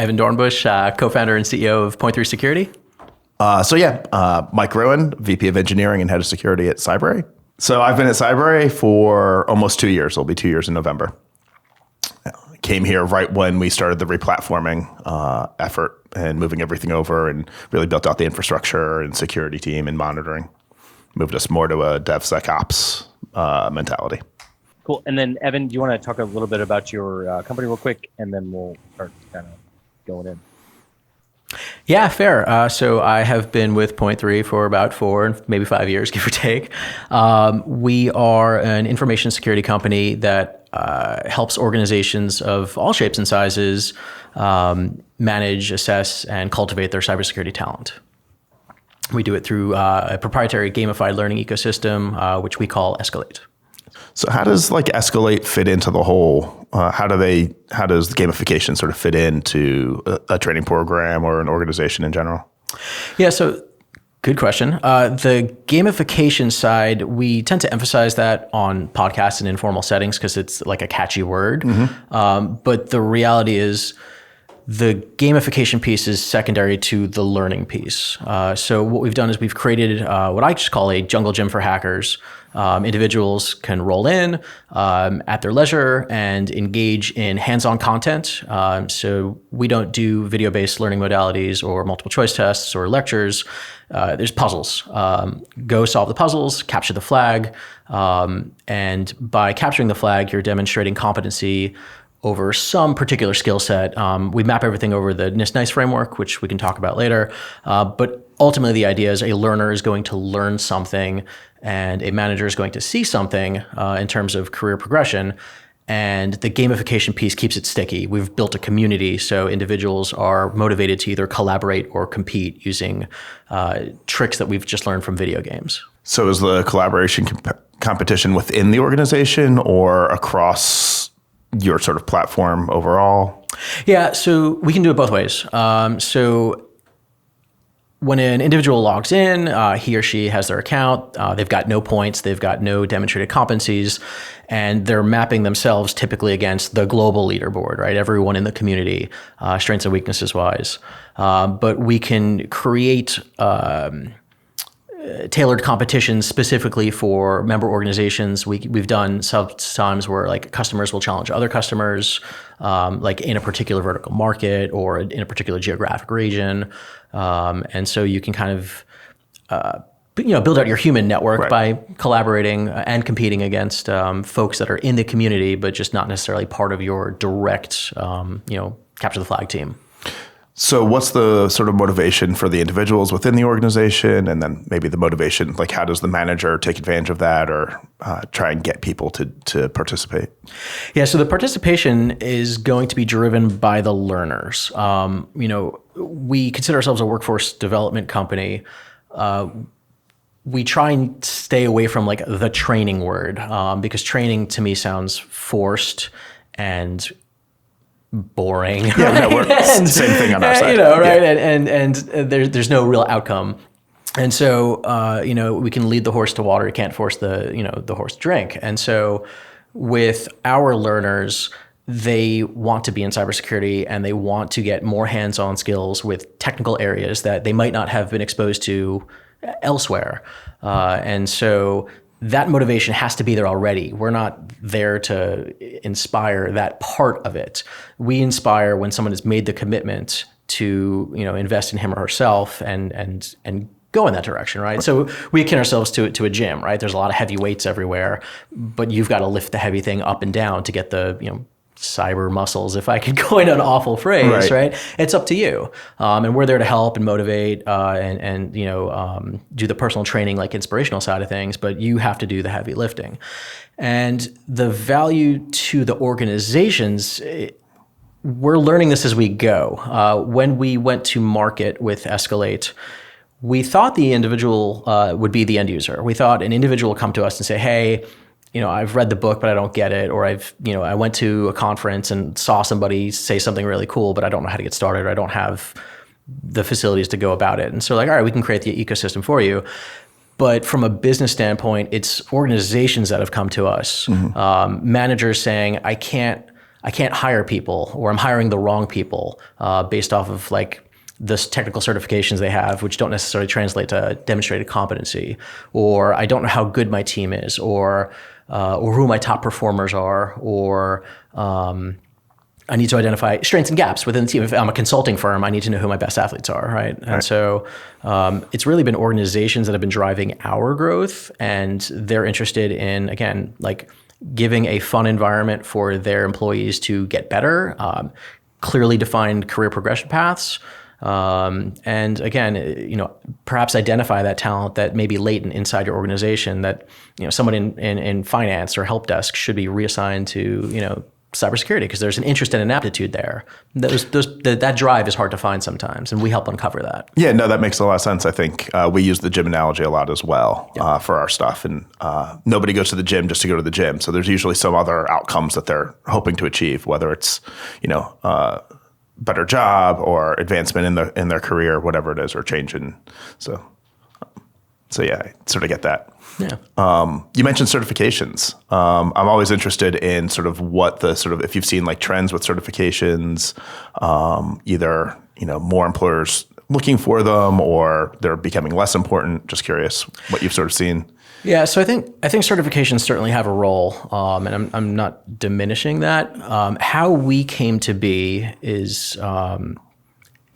Evan Dornbush, co-founder and CEO of Point3 Security. Mike Gruen, VP of Engineering and Head of Security at Cybrary. So I've been at Cybrary for almost 2 years. It'll be 2 years in November. Came here right when we started the replatforming effort and moving everything over, and really built out the infrastructure and security team and monitoring. Moved us more to a DevSecOps mentality. Cool. And then, Evan, do you want to talk a little bit about your company real quick, and then we'll start kind of going in? Yeah, fair. So I have been with Point3 for about 4, maybe 5 years, give or take. We are an information security company that helps organizations of all shapes and sizes manage, assess, and cultivate their cybersecurity talent. We do it through a proprietary gamified learning ecosystem, which we call Escalate. So how does Escalate fit into the whole? How does the gamification sort of fit into a training program or an organization in general? Yeah, so good question. The gamification side, we tend to emphasize that on podcasts and informal settings because it's like a catchy word. Mm-hmm. But the reality is the gamification piece is secondary to the learning piece. So what we've done is we've created what I just call a jungle gym for hackers. Individuals can roll in at their leisure and engage in hands-on content. So we don't do video-based learning modalities or multiple choice tests or lectures. There's puzzles. Go solve the puzzles, capture the flag. And by capturing the flag, you're demonstrating competency over some particular skill set. We map everything over the NIST-NICE framework, which we can talk about later. But ultimately, the idea is a learner is going to learn something and a manager is going to see something in terms of career progression. And the gamification piece keeps it sticky. We've built a community, so individuals are motivated to either collaborate or compete using tricks that we've just learned from video games. So is the collaboration competition within the organization or across your sort of platform overall? Yeah, so we can do it both ways. So when an individual logs in, he or she has their account, they've got no points, they've got no demonstrated competencies, and they're mapping themselves typically against the global leaderboard, right? Everyone in the community, strengths and weaknesses wise. But we can create tailored competitions specifically for member organizations. We've done sometimes where customers will challenge other customers, in a particular vertical market or in a particular geographic region. And so you can kind of, build out your human network by collaborating and competing against folks that are in the community, but just not necessarily part of your direct, capture the flag team. So what's the sort of motivation for the individuals within the organization, and then maybe the motivation, how does the manager take advantage of that or try and get people to participate? Yeah, so the participation is going to be driven by the learners. We consider ourselves a workforce development company. We try and stay away from the training word because training to me sounds forced and boring. Yeah, right? Same thing on our side. Right? Yeah. And there's no real outcome. And so, we can lead the horse to water. You can't force the horse to drink. And so with our learners, they want to be in cybersecurity and they want to get more hands-on skills with technical areas that they might not have been exposed to elsewhere. And so that motivation has to be there already. We're not there to inspire that part of it. We inspire when someone has made the commitment to, invest in him or herself and go in that direction, right? So we akin ourselves to a gym, right? There's a lot of heavy weights everywhere, but you've got to lift the heavy thing up and down to get the, cyber muscles, if I could coin an awful phrase, right? It's up to you. And we're there to help and motivate and do the personal training, inspirational side of things, but you have to do the heavy lifting. And the value to the organizations, we're learning this as we go. When we went to market with Escalate, we thought the individual would be the end user. We thought an individual would come to us and say, hey, I've read the book, but I don't get it. Or I went to a conference and saw somebody say something really cool, but I don't know how to get started. Or I don't have the facilities to go about it. And so all right, we can create the ecosystem for you. But from a business standpoint, it's organizations that have come to us, managers saying, I can't I can't hire people, or I'm hiring the wrong people based off of like the technical certifications they have, which don't necessarily translate to demonstrated competency, or I don't know how good my team is, or who my top performers are, or I need to identify strengths and gaps within the team. If I'm a consulting firm, I need to know who my best athletes are, right? And so it's really been organizations that have been driving our growth, and they're interested in, again, like giving a fun environment for their employees to get better, clearly defined career progression paths, and again, perhaps identify that talent that may be latent inside your organization that, someone in finance or help desk should be reassigned to, cybersecurity, because there's an interest and an aptitude there. That drive is hard to find sometimes, and we help uncover that. Yeah, no, that makes a lot of sense. I think we use the gym analogy a lot as well for our stuff. And nobody goes to the gym just to go to the gym. So there's usually some other outcomes that they're hoping to achieve, whether it's, better job or advancement in their career, whatever it is, or change in. So yeah, I sort of get that. Yeah. You mentioned certifications. I'm always interested in sort of what if you've seen like trends with certifications, either, more employers looking for them or they're becoming less important. Just curious what you've sort of seen. Yeah, so I think certifications certainly have a role, and I'm not diminishing that. How we came to be is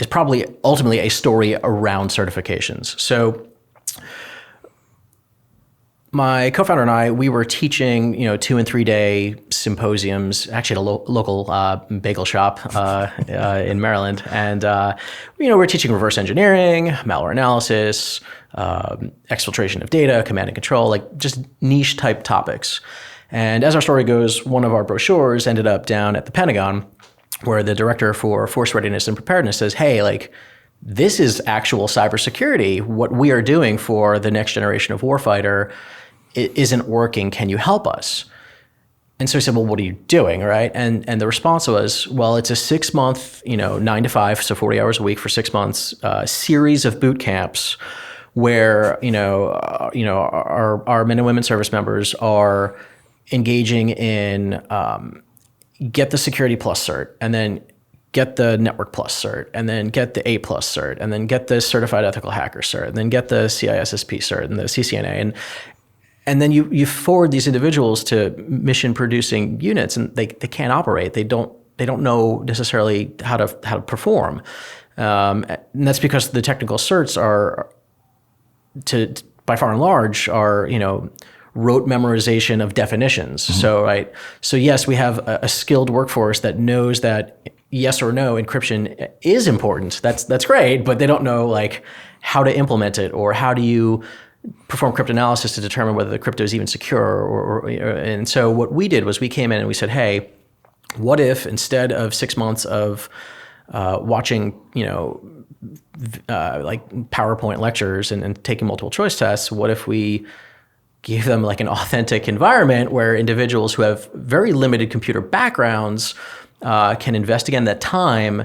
probably ultimately a story around certifications. So my co-founder and I, we were teaching, 2 and 3 day symposiums, actually at a local bagel shop in Maryland. And, we're teaching reverse engineering, malware analysis, exfiltration of data, command and control, like just niche type topics. And as our story goes, one of our brochures ended up down at the Pentagon, where the director for force readiness and preparedness says, hey, like, this is actual cybersecurity. What we are doing for the next generation of warfighter, it isn't working. Can you help us? And so he said, well, what are you doing, right? And the response was, well, it's a 6-month, 9 to 5, so 40 hours a week for 6 months, series of boot camps where, our men and women service members are engaging in get the Security Plus cert, and then get the Network Plus cert, and then get the A Plus cert, and then get the Certified Ethical Hacker cert, and then get the CISSP cert and the CCNA. And then you forward these individuals to mission producing units, and they can't operate. They don't know necessarily how to perform. And that's because the technical certs are by far and large are, rote memorization of definitions. Mm-hmm. So yes, we have a skilled workforce that knows that yes or no encryption is important. That's great, but they don't know like how to implement it, or how do you perform cryptanalysis to determine whether the crypto is even secure. And so what we did was we came in and we said, hey, what if instead of 6 months of watching, like PowerPoint lectures and taking multiple choice tests, what if we gave them like an authentic environment where individuals who have very limited computer backgrounds can invest again that time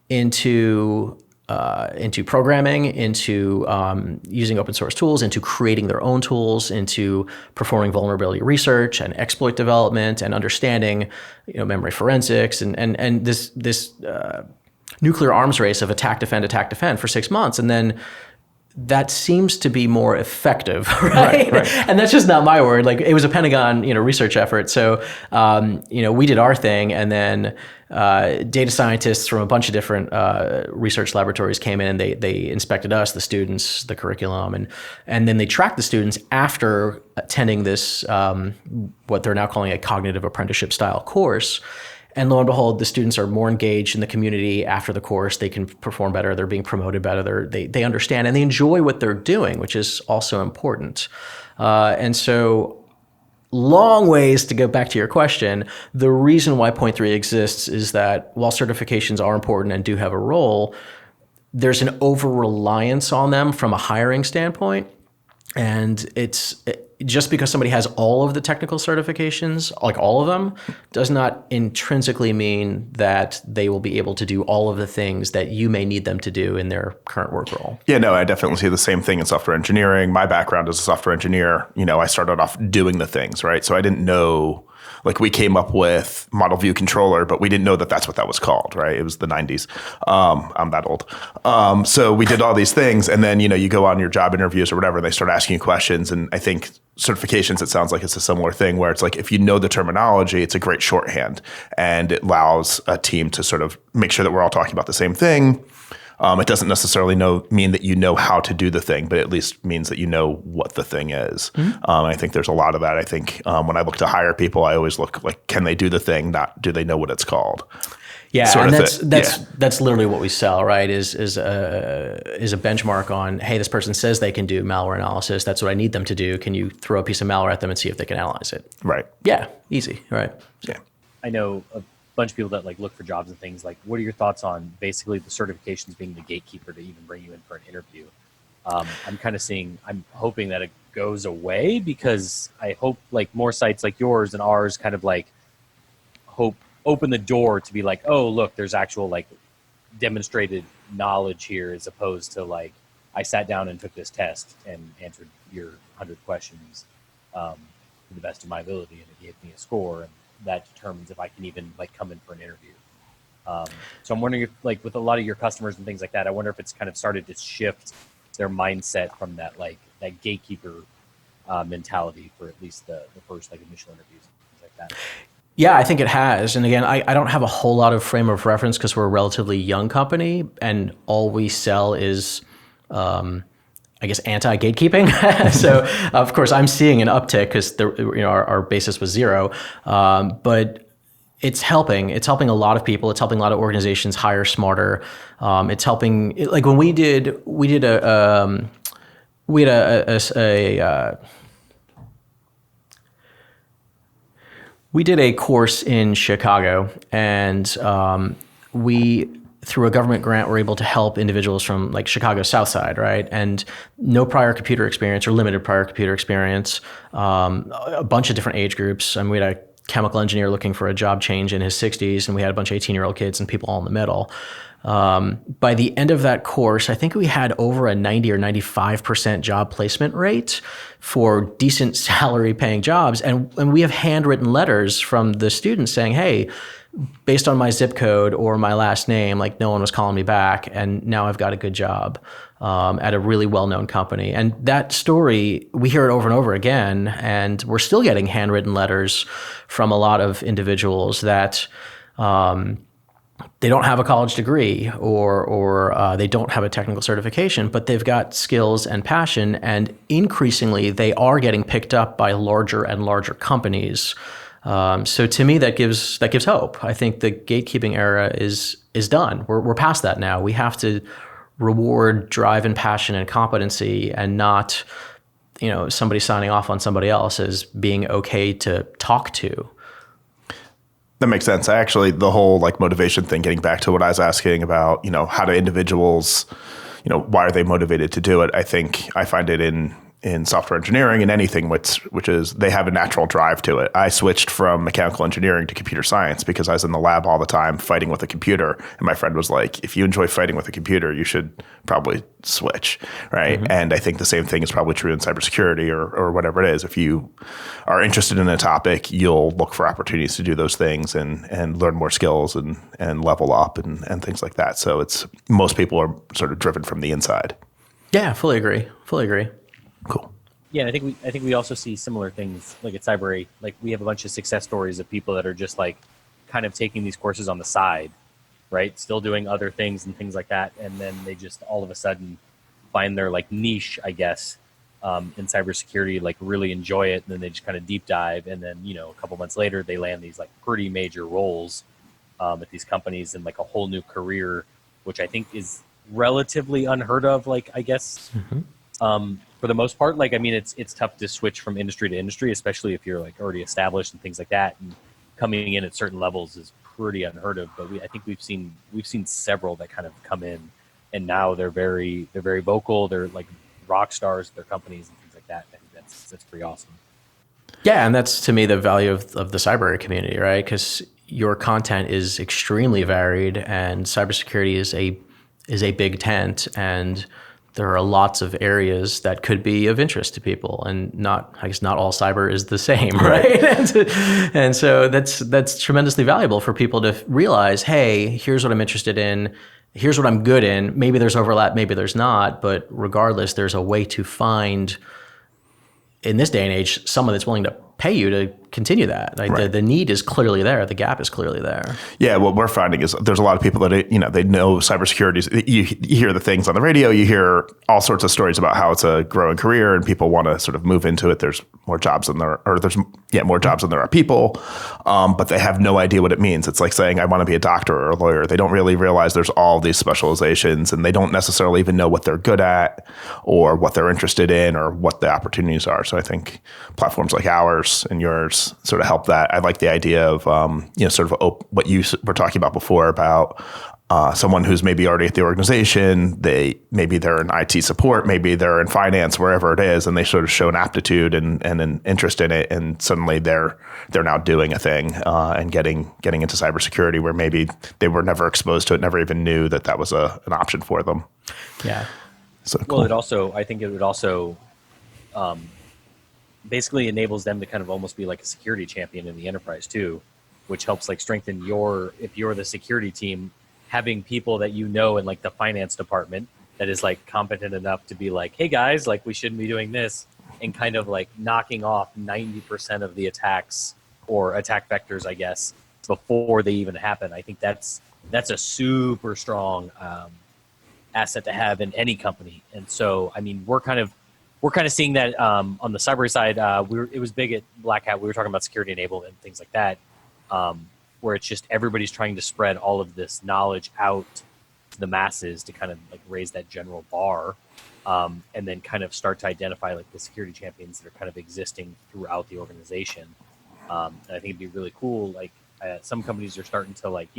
into programming, into using open source tools, into creating their own tools, into performing vulnerability research and exploit development and understanding, memory forensics and this nuclear arms race of attack, defend for 6 months. And then that seems to be more effective, right? Right. And that's just not my word. Like, it was a Pentagon, research effort. So, we did our thing, and then data scientists from a bunch of different research laboratories came in, and they inspected us, the students, the curriculum, and then they tracked the students after attending this, what they're now calling a cognitive apprenticeship style course. And lo and behold, the students are more engaged in the community after the course. They can perform better. They're being promoted better. They understand and they enjoy what they're doing, which is also important. And so, long ways to go back to your question. The reason why Point 3 exists is that while certifications are important and do have a role, there's an over-reliance on them from a hiring standpoint. And just because somebody has all of the technical certifications, like all of them, does not intrinsically mean that they will be able to do all of the things that you may need them to do in their current work role. Yeah, no, I definitely see the same thing in software engineering. My background as a software engineer, I started off doing the things, right? So I didn't know like we came up with model view controller, but we didn't know that that's what that was called, right? It was the 90s. I'm that old. So we did all these things, and then, you go on your job interviews or whatever, and they start asking you questions. And I think certifications, it sounds like it's a similar thing where it's like, if you know the terminology, it's a great shorthand, and it allows a team to sort of make sure that we're all talking about the same thing. It doesn't necessarily mean that you know how to do the thing, but at least means that you know what the thing is. I think there's a lot of that. I think when I look to hire people, I always look like, can they do the thing? Not do they know what it's called? Yeah, and that's literally what we sell, right? Is a benchmark on, hey, this person says they can do malware analysis. That's what I need them to do. Can you throw a piece of malware at them and see if they can analyze it? Right. Yeah, easy. Right. Yeah. I know a bunch of people that like look for jobs and things. Like, what are your thoughts on basically the certifications being the gatekeeper to even bring you in for an interview? I'm hoping that it goes away, because I hope like more sites like yours and ours kind of like open the door to be like, oh, look, there's actual like demonstrated knowledge here, as opposed to like, I sat down and took this test and answered your 100 questions to the best of my ability, and it gave me a score, and that determines if I can even like come in for an interview. So I'm wondering if, like, with a lot of your customers and things like that, I wonder if it's kind of started to shift their mindset from that gatekeeper mentality for at least the first like initial interviews and things like that. Yeah, I think it has. And again, I don't have a whole lot of frame of reference because we're a relatively young company, and all we sell is, I guess, anti-gatekeeping. So, of course, I'm seeing an uptick because our basis was 0, but it's helping. It's helping a lot of people. It's helping a lot of organizations hire smarter. It's helping. Like when we did a course in Chicago, and we, through a government grant, were able to help individuals from like Chicago South Side, right? And no prior computer experience or limited prior computer experience, a bunch of different age groups. I mean, we had a chemical engineer looking for a job change in his 60s, and we had a bunch of 18-year-old kids and people all in the middle. By the end of that course, I think we had over a 90 or 95% job placement rate for decent salary paying jobs. And we have handwritten letters from the students saying, hey, based on my zip code or my last name, like no one was calling me back, and now I've got a good job at a really well-known company. And that story, we hear it over and over again, and we're still getting handwritten letters from a lot of individuals that they don't have a college degree or they don't have a technical certification, but they've got skills and passion, and increasingly they are getting picked up by larger and larger companies. So to me, that gives hope. I think the gatekeeping era is done. We're past that now. We have to reward drive and passion and competency, and not, somebody signing off on somebody else as being okay to talk to. That makes sense. The whole like motivation thing, getting back to what I was asking about, how do individuals, why are they motivated to do it? I think I find it in software engineering and anything which is they have a natural drive to it. I switched from mechanical engineering to computer science because I was in the lab all the time fighting with a computer. And my friend was like, if you enjoy fighting with a computer, you should probably switch, right? Mm-hmm. And I think the same thing is probably true in cybersecurity or whatever it is. If you are interested in a topic, you'll look for opportunities to do those things and learn more skills and level up and things like that. So most people are sort of driven from the inside. Yeah, fully agree. Cool. Yeah, I think we also see similar things like at Cybrary. Like we have a bunch of success stories of people that are just like kind of taking these courses on the side, right? Still doing other things and things like that, and then they just all of a sudden find their like niche, I guess, in cybersecurity, like really enjoy it, and then they just kind of deep dive, and then a couple months later they land these like pretty major roles at these companies and like a whole new career, which I think is relatively unheard of. Like I guess. Mm-hmm. For the most part, like, I mean, it's tough to switch from industry to industry, especially if you're like already established and things like that. And coming in at certain levels is pretty unheard of. But I think we've seen several that kind of come in, and now they're very vocal. They're like rock stars at their companies and things like that. I think that's pretty awesome. Yeah, and that's to me the value of the Cybrary community, right? Because your content is extremely varied, and cybersecurity is a big tent, and there are lots of areas that could be of interest to people, and I guess not all cyber is the same, right? And so that's tremendously valuable for people to realize, hey, here's what I'm interested in. Here's what I'm good in. Maybe there's overlap, maybe there's not, but regardless, there's a way to find, in this day and age, someone that's willing to pay you to continue that. Like the need is clearly there. The gap is clearly there. Yeah, what we're finding is there's a lot of people that, they know cybersecurity. You hear the things on the radio, you hear all sorts of stories about how it's a growing career and people want to sort of move into it. There's more jobs than there are people, but they have no idea what it means. It's like saying, I want to be a doctor or a lawyer. They don't really realize there's all these specializations, and they don't necessarily even know what they're good at or what they're interested in or what the opportunities are. So I think platforms like ours and yours sort of help that. I like the idea of, sort of what you were talking about before about someone who's maybe already at the organization. Maybe they're in IT support, maybe they're in finance, wherever it is, and they sort of show an aptitude and an interest in it, and suddenly they're now doing a thing and getting into cybersecurity where maybe they were never exposed to it, never even knew that was an option for them. Yeah. So cool. Well, I think it would also basically enables them to kind of almost be like a security champion in the enterprise too, which helps like strengthen if you're the security team, having people that in like the finance department that is like competent enough to be like, hey guys, like we shouldn't be doing this, and kind of like knocking off 90% of the attacks or attack vectors, I guess, before they even happen. I think that's a super strong asset to have in any company. And so, I mean, we're kind of seeing that on the Cybrary side. It was big at Black Hat. We were talking about security enablement and things like that, where it's just everybody's trying to spread all of this knowledge out to the masses to kind of like raise that general bar, and then kind of start to identify like the security champions that are kind of existing throughout the organization. And I think it'd be really cool. Like some companies are starting to like,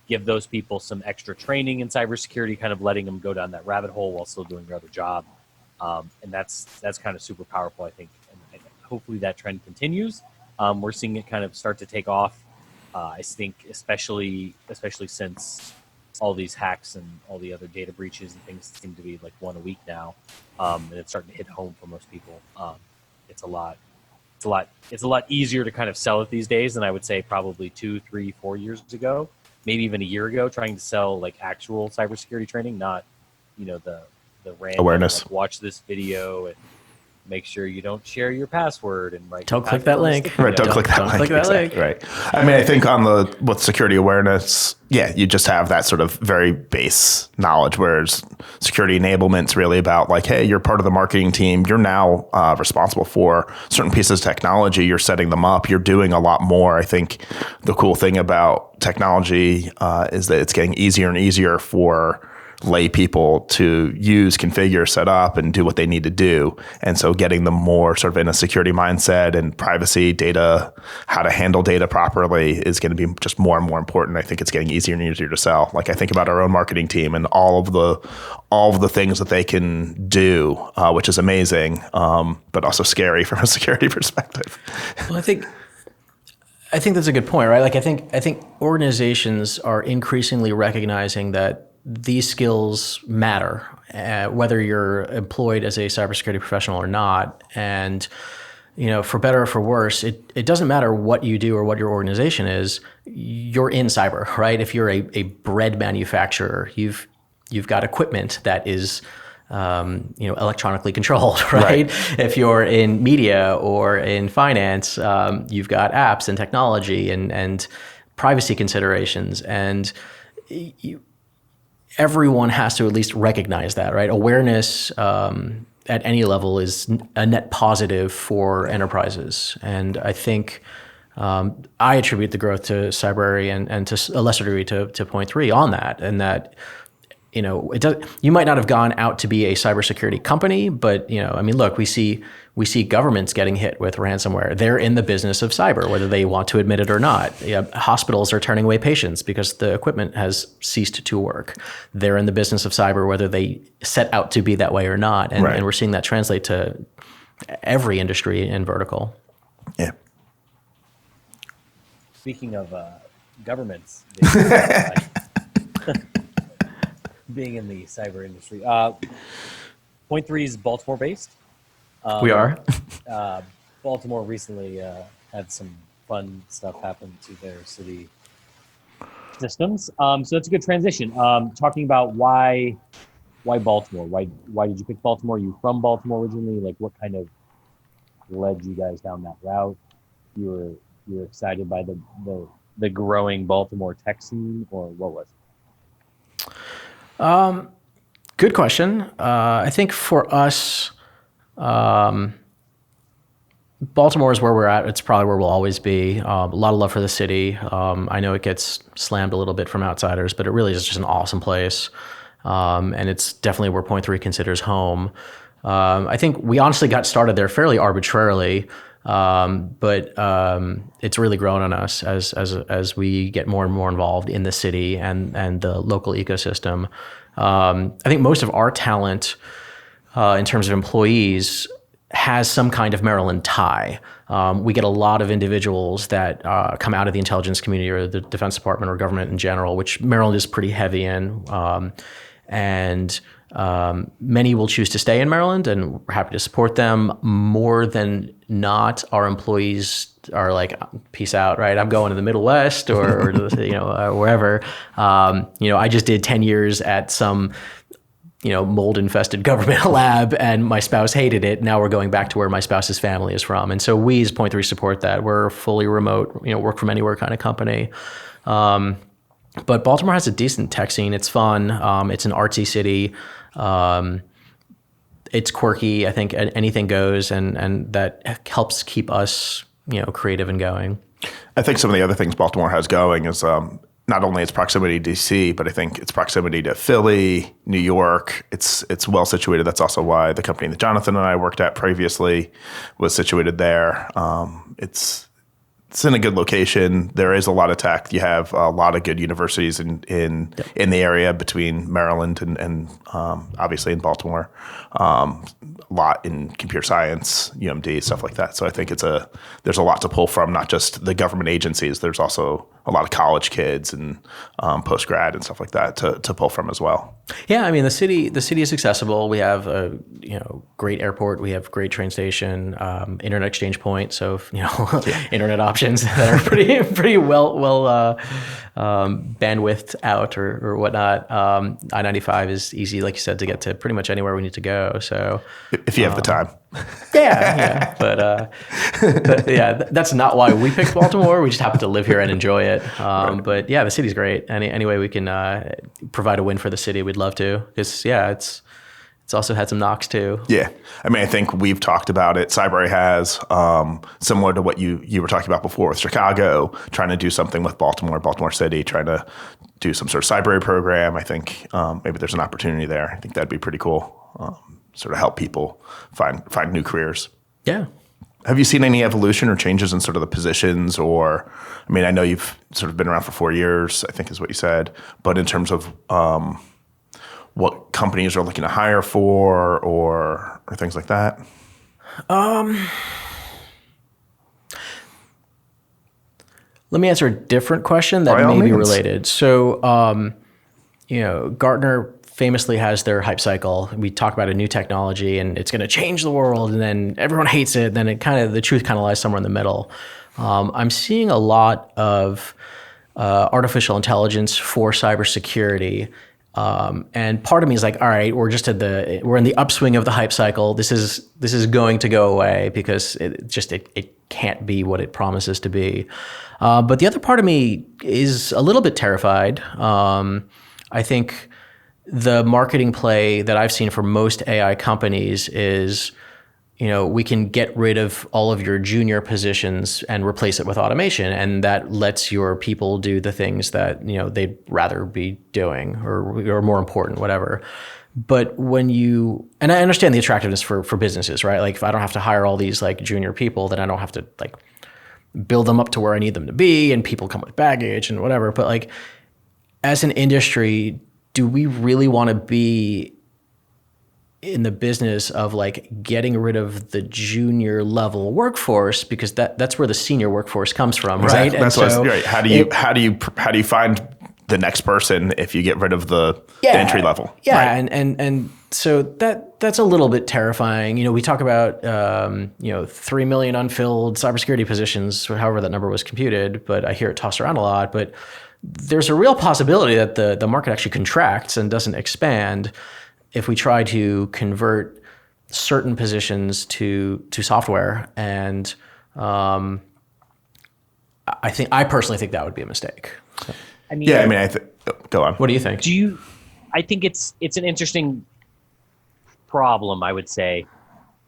give those people some extra training in cybersecurity, kind of letting them go down that rabbit hole while still doing their other job. And that's kind of super powerful, I think. And hopefully that trend continues. We're seeing it kind of start to take off. I think especially since all these hacks and all the other data breaches and things seem to be like one a week now, and it's starting to hit home for most people. It's a lot easier to kind of sell it these days than I would say probably 2, 3, 4 years ago, maybe even a year ago, trying to sell like actual cybersecurity training, not the random awareness. Like, watch this video and make sure you don't share your password and don't click that link. Right, don't click that link. Right. I mean, I think with security awareness, you just have that sort of very base knowledge, whereas security enablement's really about like, hey, you're part of the marketing team. You're now responsible for certain pieces of technology. You're setting them up. You're doing a lot more. I think the cool thing about technology is that it's getting easier and easier for lay people to use, configure, set up, and do what they need to do. And so getting them more sort of in a security mindset and privacy, data, how to handle data properly is going to be just more and more important. I think it's getting easier and easier to sell. Like I think about our own marketing team and all of the things that they can do, which is amazing, but also scary from a security perspective. Well, I think that's a good point, right? Like I think organizations are increasingly recognizing that these skills matter, whether you're employed as a cybersecurity professional or not. And, for better or for worse, it doesn't matter what you do or what your organization is, you're in cyber, right? If you're a bread manufacturer, you've got equipment that is, electronically controlled, right? If you're in media or in finance, you've got apps and technology and privacy considerations. And everyone has to at least recognize that, right? Awareness at any level is a net positive for enterprises. And I think I attribute the growth to Cybrary and to a lesser degree to Point 3 on that. And that, you might not have gone out to be a cybersecurity company, but, look, we see governments getting hit with ransomware. They're in the business of cyber, whether they want to admit it or not. Hospitals are turning away patients because the equipment has ceased to work. They're in the business of cyber, whether they set out to be that way or not. And we're seeing that translate to every industry and vertical. Yeah. Speaking of governments, being in the cyber industry, Point Three is Baltimore based. We are. Baltimore recently had some fun stuff happen to their city systems. So that's a good transition. Talking about why Baltimore? Why did you pick Baltimore? Are you from Baltimore originally? Like, what kind of led you guys down that route? You were excited by the growing Baltimore tech scene, or what was it? Good question. I think for us, Baltimore is where we're at. It's probably where we'll always be. A lot of love for the city. I know it gets slammed a little bit from outsiders, but it really is just an awesome place. And it's definitely where Point Three considers home. I think we honestly got started there fairly arbitrarily, but it's really grown on us as we get more and more involved in the city and the local ecosystem. I think most of our talent in terms of employees has some kind of Maryland tie. We get a lot of individuals that come out of the intelligence community or the Defense Department or government in general, which Maryland is pretty heavy in. And many will choose to stay in Maryland, and we're happy to support them. More than not, our employees are like, peace out, right? I'm going to the Middle West or wherever. I just did 10 years at some mold infested government lab, and my spouse hated it. Now we're going back to where my spouse's family is from. And so we as Point Three support that. We're fully remote, work from anywhere kind of company. But Baltimore has a decent tech scene. It's fun. It's an artsy city. It's quirky. I think anything goes, and that helps keep us, creative and going. I think some of the other things Baltimore has going is not only its proximity to DC, but I think its proximity to Philly, New York. It's well situated. That's also why the company that Jonathan and I worked at previously was situated there. It's in a good location. There is a lot of tech. You have a lot of good universities in the area between Maryland and obviously in Baltimore. A lot in computer science, UMD, stuff like that. So I think there's a lot to pull from, not just the government agencies. There's also a lot of college kids and post-grad and stuff like that to pull from as well. Yeah, I mean, the city is accessible. We have a great airport. We have great train station, internet exchange point. So internet options that are pretty well bandwidth out or whatnot. I-95 is easy, like you said, to get to pretty much anywhere we need to go. So if you have the time. Yeah. But yeah, that's not why we picked Baltimore. We just happen to live here and enjoy it. Right. But yeah, the city's great. Any way we can provide a win for the city, we'd love to. Because it's also had some knocks too. Yeah. I mean, I think we've talked about it. Cybrary has, similar to what you were talking about before with Chicago, trying to do something with Baltimore City, trying to do some sort of Cybrary program. I think maybe there's an opportunity there. I think that'd be pretty cool. Sort of help people find new careers. Yeah. Have you seen any evolution or changes in sort of the positions or, I mean, I know you've sort of been around for 4 years, I think is what you said, but in terms of what companies are looking to hire for or things like that? Let me answer a different question that may be related. So, Gartner famously has their hype cycle. We talk about a new technology and it's going to change the world, and then everyone hates it. Then the truth kind of lies somewhere in the middle. I'm seeing a lot of artificial intelligence for cybersecurity. And part of me is like, all right, we're in the upswing of the hype cycle. This is going to go away because it can't be what it promises to be. But the other part of me is a little bit terrified. I think the marketing play that I've seen for most AI companies is, we can get rid of all of your junior positions and replace it with automation. And that lets your people do the things that, they'd rather be doing or more important, whatever. But and I understand the attractiveness for businesses, right? Like if I don't have to hire all these like junior people, then I don't have to like build them up to where I need them to be, and people come with baggage and whatever. But like as an industry, do we really want to be in the business of like getting rid of the junior level workforce, because that's where the senior workforce comes from, exactly. Right? That's right. How do you find the next person if you get rid of the entry level. Yeah, right? and so that's a little bit terrifying. You know, we talk about 3 million unfilled cybersecurity positions, however that number was computed, but I hear it tossed around a lot. But there's a real possibility that the market actually contracts and doesn't expand if we try to convert certain positions to software. And I personally think that would be a mistake. So. I mean, go on. What do you think? I think it's an interesting problem, I would say.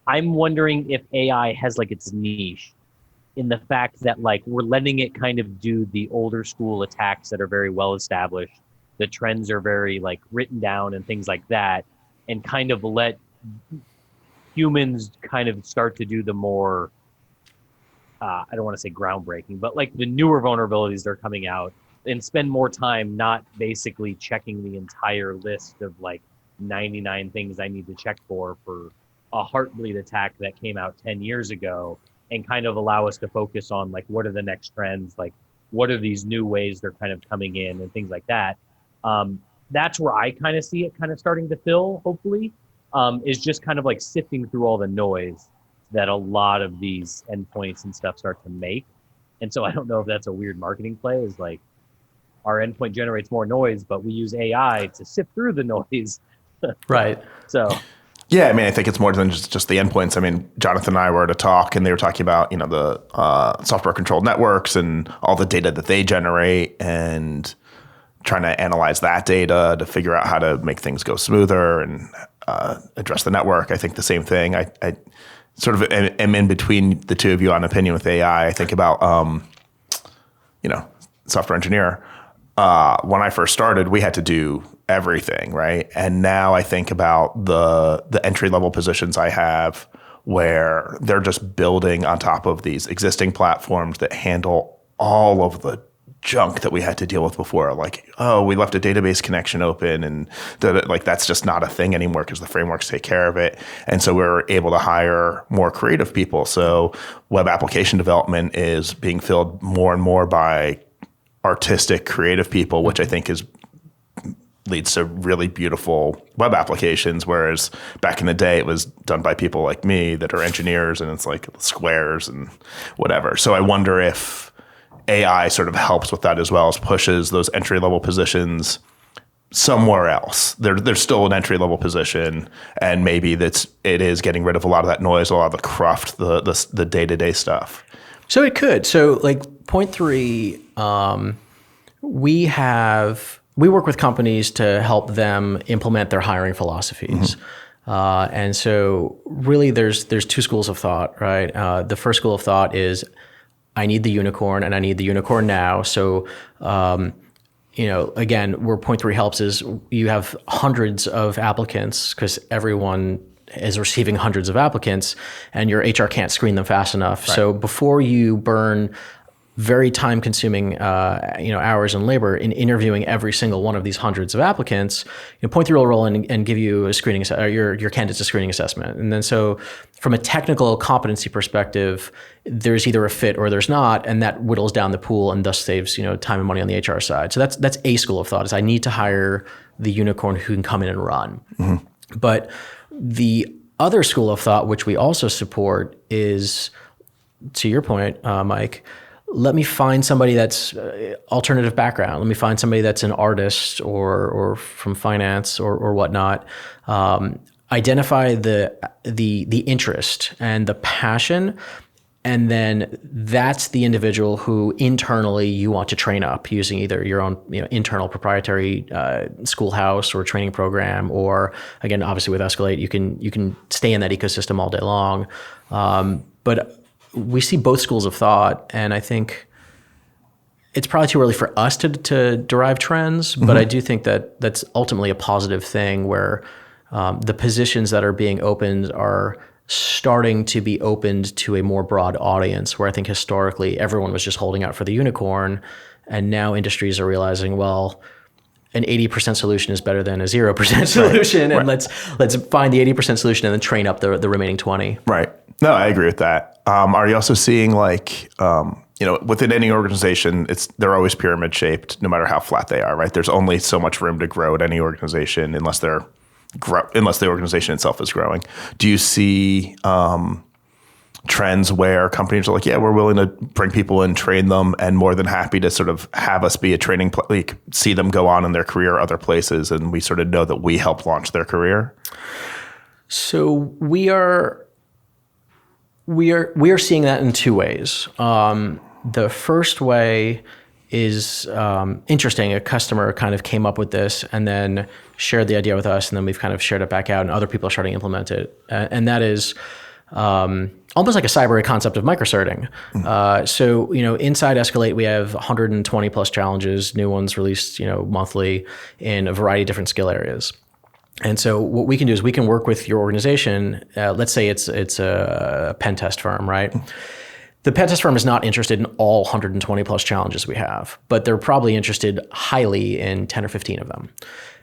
I'm wondering if AI has like its niche in the fact that like we're letting it kind of do the older school attacks that are very well established. The trends are very like written down and things like that, and kind of let humans kind of start to do the more, I don't want to say groundbreaking, but like the newer vulnerabilities that are coming out, and spend more time not basically checking the entire list of like 99 things I need to check for a Heartbleed attack that came out 10 years ago, and kind of allow us to focus on like what are the next trends, like what are these new ways they're kind of coming in and things like that. That's where I kind of see it kind of starting to fill, hopefully, is just kind of like sifting through all the noise that a lot of these endpoints and stuff start to make. And so I don't know if that's a weird marketing play, is like our endpoint generates more noise, but we use AI to sift through the noise. Right. So. Yeah, I mean, I think it's more than just the endpoints. I mean, Jonathan and I were at a talk, and they were talking about, the software-controlled networks and all the data that they generate, and trying to analyze that data to figure out how to make things go smoother and address the network. I think the same thing. I sort of am in between the two of you on opinion with AI. I think about, software engineer. When I first started, we had to do everything, right? And now I think about the entry-level positions I have, where they're just building on top of these existing platforms that handle all of the junk that we had to deal with before. Like, we left a database connection open, and that's just not a thing anymore because the frameworks take care of it. And so we're able to hire more creative people. So web application development is being filled more and more by artistic, creative people, which I think leads to really beautiful web applications, whereas back in the day it was done by people like me that are engineers, and it's like squares and whatever. So I wonder if AI sort of helps with that as well, as pushes those entry-level positions somewhere else. There's still an entry-level position, and maybe it is getting rid of a lot of that noise, a lot of the cruft, the day-to-day stuff. So it could. So like point 3, we work with companies to help them implement their hiring philosophies. Mm-hmm. And so really there's 2 schools of thought, right? The first school of thought is, I need the unicorn, and I need the unicorn now. So, again, where point 3 helps is you have hundreds of applicants because everyone is receiving hundreds of applicants, and your HR can't screen them fast enough. Right. So before you burn very time-consuming, hours and labor in interviewing every single one of these hundreds of applicants, point 3 will roll in and give you a screening, your candidates a screening assessment. And then so from a technical competency perspective, there's either a fit or there's not, and that whittles down the pool and thus saves, time and money on the HR side. So that's a school of thought, is I need to hire the unicorn who can come in and run. Mm-hmm. But the other school of thought, which we also support, is, to your point, Mike, let me find somebody that's alternative background. Let me find somebody that's an artist or from finance or whatnot. Identify the interest and the passion, and then that's the individual who internally you want to train up using either your own internal proprietary schoolhouse or training program, or again, obviously with Escalate, you can stay in that ecosystem all day long. But we see both schools of thought, and I think it's probably too early for us to derive trends, but I do think that that's ultimately a positive thing, where the positions that are being opened are starting to be opened to a more broad audience, where I think historically everyone was just holding out for the unicorn, and now industries are realizing, well, an 80% solution is better than a 0% solution, and let's find the 80% solution and then train up the remaining 20. Right. No, I agree with that. Are you also seeing like within any organization, they're always pyramid shaped, no matter how flat they are, right? There's only so much room to grow at any organization unless the organization itself is growing. Do you see trends where companies are like, yeah, we're willing to bring people in, train them, and more than happy to sort of have us be a training, see them go on in their career other places, and we sort of know that we help launch their career? So we are seeing that in two ways. The first way is interesting. A customer kind of came up with this and then shared the idea with us, and then we've kind of shared it back out, and other people are starting to implement it. And that is almost like a Cybrary concept of microcerting. So, inside Escalate, we have 120 plus challenges, new ones released, monthly in a variety of different skill areas. And so what we can do is we can work with your organization. Let's say it's a pen test firm, right? The pen test firm is not interested in all 120 plus challenges we have, but they're probably interested highly in 10 or 15 of them.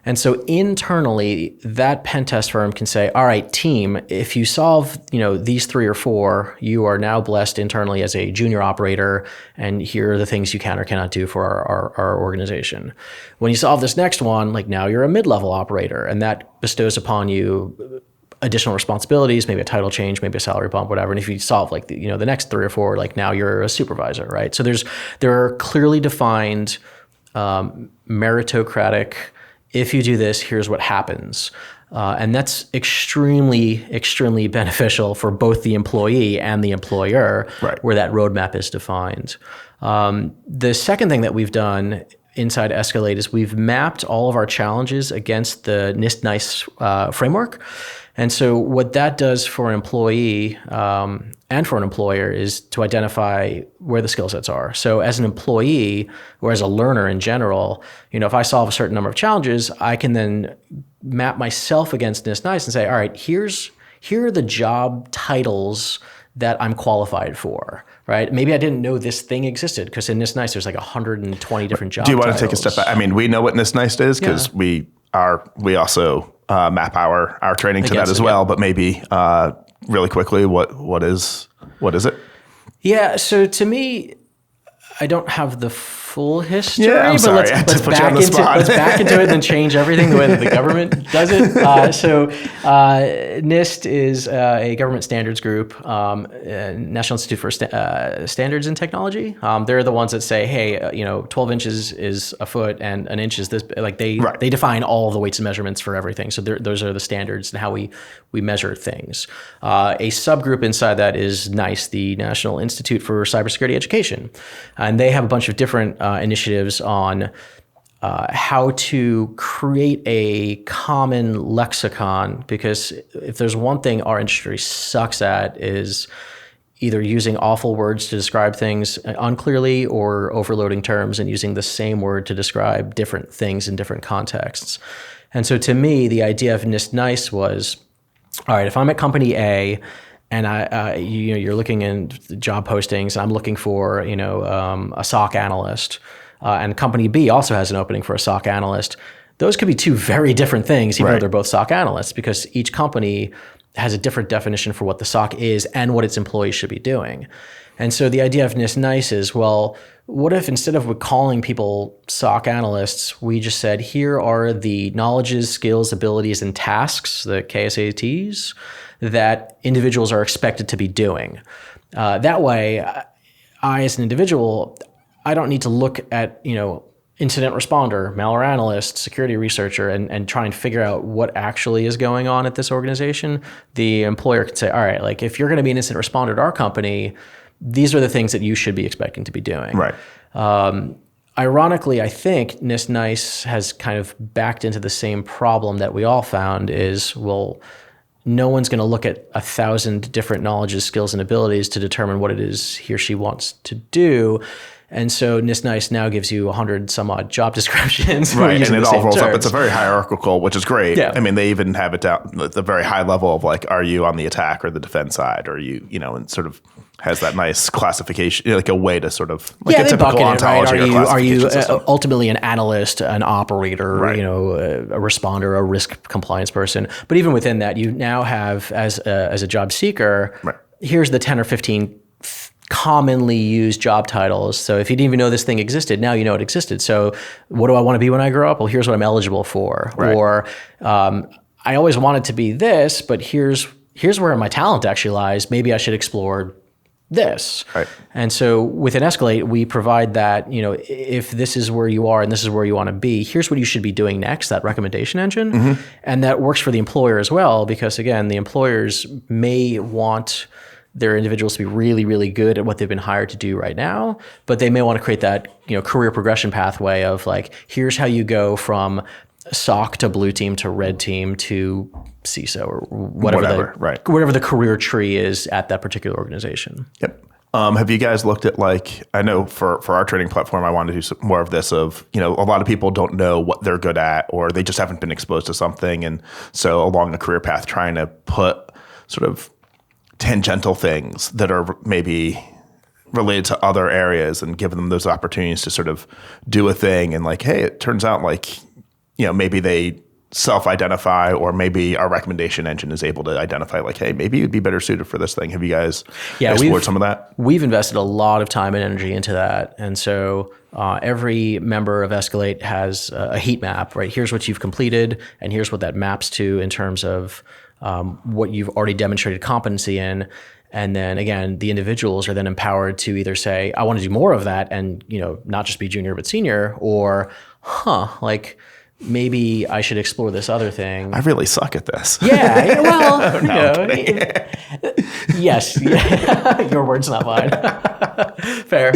And so internally, that pen test firm can say, all right, team, if you solve, these 3 or 4, you are now blessed internally as a junior operator, and here are the things you can or cannot do for our organization. When you solve this next one, like now you're a mid-level operator, and that bestows upon you additional responsibilities, maybe a title change, maybe a salary bump, whatever. And if you solve the next 3 or 4, like now you're a supervisor, right? So there are clearly defined meritocratic, if you do this, here's what happens. And that's extremely, extremely beneficial for both the employee and the employer, right, where that roadmap is defined. The second thing that we've done inside Escalate is we've mapped all of our challenges against the NIST-NICE framework. And so what that does for an employee and for an employer is to identify where the skill sets are. So as an employee or as a learner in general, if I solve a certain number of challenges, I can then map myself against NIST-NICE and say, all right, here are the job titles that I'm qualified for, right? Maybe I didn't know this thing existed because in NIST-NICE there's like 120 different job titles. Do you want to take a step back? I mean, we know what NIST-NICE is because we also map our training to that as well. But maybe really quickly, what is it? Yeah. So to me, I don't have the full history, I'm but sorry. let's back into it and then change everything the way that the government does it. So NIST is a government standards group, National Institute for Standards and Technology. They're the ones that say, hey, 12 inches is a foot and an inch is this. Like they define all the weights and measurements for everything. So those are the standards and how we measure things. A subgroup inside that is NICE, the National Institute for Cybersecurity Education, and they have a bunch of different initiatives on how to create a common lexicon, because if there's one thing our industry sucks at is either using awful words to describe things unclearly or overloading terms and using the same word to describe different things in different contexts. And so to me, the idea of NIST-NICE was, all right, if I'm at company A and you're looking in job postings, and I'm looking for a SOC analyst, and company B also has an opening for a SOC analyst. Those could be two very different things, even though they're both SOC analysts, because each company has a different definition for what the SOC is and what its employees should be doing. And so the idea of NIST-NICE is, well, what if instead of calling people SOC analysts, we just said, here are the knowledges, skills, abilities, and tasks, the KSATs, that individuals are expected to be doing. That way, I, as an individual, I don't need to look at, incident responder, malware analyst, security researcher, and try and figure out what actually is going on at this organization. The employer can say, all right, like if you're going to be an incident responder at our company, these are the things that you should be expecting to be doing. Right. Ironically, I think NIST-NICE has kind of backed into the same problem that we all found is, well, no one's going to look at 1,000 different knowledges, skills, and abilities to determine what it is he or she wants to do. And so NIST-NICE now gives you 100 some odd job descriptions. Right, and it all rolls up. It's a very hierarchical, which is great. Yeah. I mean, they even have it down at the very high level of like, are you on the attack or the defense side? Or and sort of has that nice classification, like a way to sort of like a typical ontology or classification Are you system. Ultimately an analyst, an operator, a responder, a risk compliance person? But even within that, you now have as a job seeker, here's the 10 or 15 commonly used job titles. So if you didn't even know this thing existed, now you know it existed. So what do I want to be when I grow up? Well, here's what I'm eligible for. Right. Or I always wanted to be this, but here's where my talent actually lies. Maybe I should explore this. Right. And so within Escalate, we provide that, if this is where you are and this is where you want to be, here's what you should be doing next, that recommendation engine. And that works for the employer as well, because again, the employers may want their individuals to be really, really good at what they've been hired to do right now, but they may want to create that, career progression pathway of like, here's how you go from SOC to blue team to red team to CISO or whatever the career tree is at that particular organization. Yep. Have you guys looked at I know for our training platform, I want to do some more of this of, a lot of people don't know what they're good at, or they just haven't been exposed to something. And so along the career path, trying to put sort of tangential things that are maybe related to other areas and give them those opportunities to sort of do a thing. And hey, it turns out maybe they self-identify, or maybe our recommendation engine is able to identify hey, maybe you'd be better suited for this thing. Have you guys explored some of that? We've invested a lot of time and energy into that. And so every member of Escalate has a heat map, right? Here's what you've completed, and here's what that maps to in terms of what you've already demonstrated competency in. And then again, the individuals are then empowered to either say, I want to do more of that and, not just be junior, but senior, or, maybe I should explore this other thing. I really suck at this. Yeah, well, yes, your word's not mine. Fair.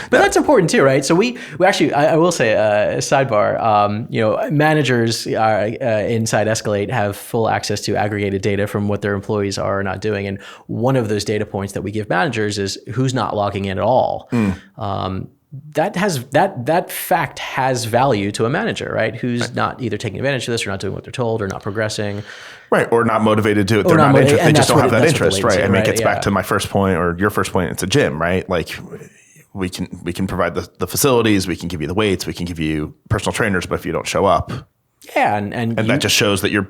But that's important too, right? So we actually, I will say, sidebar, managers inside Escalate have full access to aggregated data from what their employees are not doing. And one of those data points that we give managers is who's not logging in at all. That fact has value to a manager, right? Who's not either taking advantage of this or not doing what they're told or not progressing. Right, or not motivated to it. They're not interested. They just don't have that interest, right? I mean, it gets back to my first point or your first point. It's a gym, right? We can provide the facilities, we can give you the weights, we can give you personal trainers, but if you don't show up, and that just shows that you're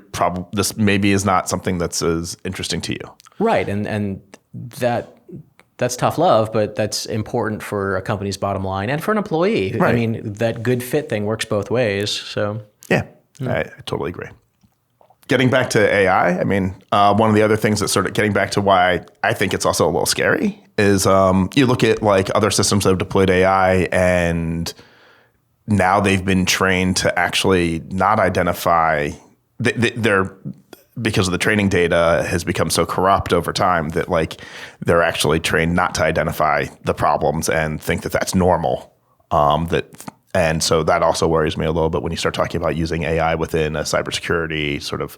this maybe is not something that's as interesting to you, right? And that's tough love, but that's important for a company's bottom line and for an employee. Right. I mean, that good fit thing works both ways. So I totally agree. Getting back to AI, I mean, one of the other things that sort of getting back to why I think it's also a little scary is you look at other systems that have deployed AI and now they've been trained to actually not identify, they're because of the training data has become so corrupt over time that they're actually trained not to identify the problems and think that that's normal. And so that also worries me a little bit when you start talking about using AI within a cybersecurity sort of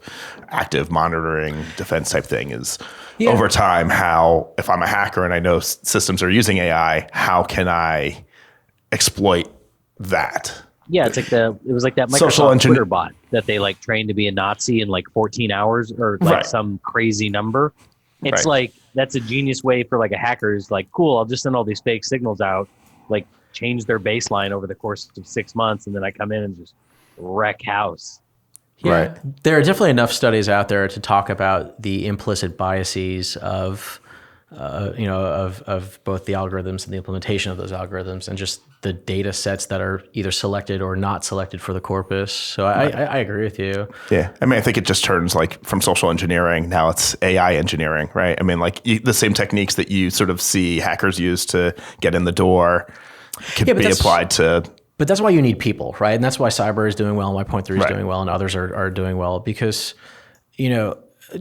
active monitoring defense type thing is over time, how, if I'm a hacker and I know systems are using AI, how can I exploit that? Yeah, it was like that Microsoft Twitter bot that they trained to be a Nazi in 14 hours or some crazy number. It's that's a genius way for a hacker is cool, I'll just send all these fake signals out, change their baseline over the course of 6 months, and then I come in and just wreck house. Yeah. Right. There are definitely enough studies out there to talk about the implicit biases of both the algorithms and the implementation of those algorithms, and just the data sets that are either selected or not selected for the corpus. So I agree with you. Yeah. I mean, I think it just turns from social engineering, now it's AI engineering, right? I mean, the same techniques that you sort of see hackers use to get in the door could be applied to. But that's why you need people, right? And that's why Cyber is doing well, and why Point 3 is doing well, and others are doing well, because,